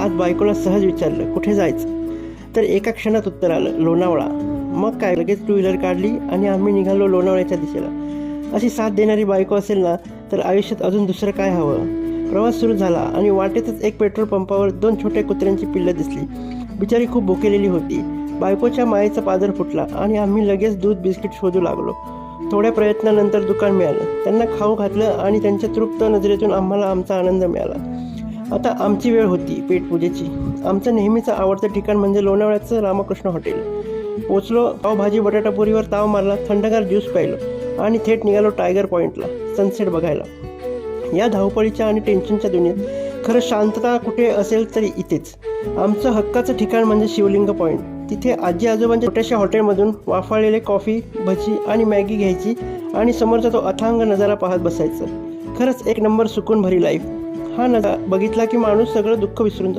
आज बायकोला सहज विचारलं कुठे जायचं, तर एका क्षणात उत्तर आलं लोणावळा. मग काय लगेच 2 व्हीलर काढली आणि आम्ही निघालो लोणावळ्याच्या दिशेला. अशी साथ देणारी बायको असेल ना तर आयुष्यात अजून दुसरं काय हवं. प्रवास सुरू झाला आणि वाटेतच एक पेट्रोल पंपावर 2 छोट्या कुत्र्यांची पिल्लं दिसली. बिचारी खूप भुकेलेली होती. बायकोच्या मायेचा पादर फुटला आणि आम्ही लगेच दूध बिस्किट शोधू लागलो. थोड्या प्रयत्नानंतर दुकान मिळालं. त्यांना खाऊ घातलं आणि त्यांच्या तृप्त नजरेतून आम्हाला आमचा आनंद मिळाला. आता आमची वेळ होती पेटपूजेची. आमचं नेहमीचं आवडतं ठिकाण म्हणजे लोणावळ्याचं रामकृष्ण हॉटेल. पोचलो, पावभाजी बटाटापुरीवर ताव मारला, थंडगार ज्यूस प्यायलो आणि थेट निघालो टायगर पॉईंटला सनसेट बघायला. या धावपळीच्या आणि टेन्शनच्या दुनियेत खरं शांतता कुठे असेल तरी इथेच. आमचं हक्काचं ठिकाण म्हणजे शिवलिंग पॉईंट. तिथे आजी आजोबांच्या छोट्याशा हॉटेलमधून वाफाळलेले कॉफी, भजी आणि मॅगी घ्यायची आणि समोरचा तो अथांग नजारा पाहत बसायचं. खरंच एक नंबर सुकून भरी लाईफ. हा नजारा बघितला की माणूस सगळं दुःख विसरून जातो.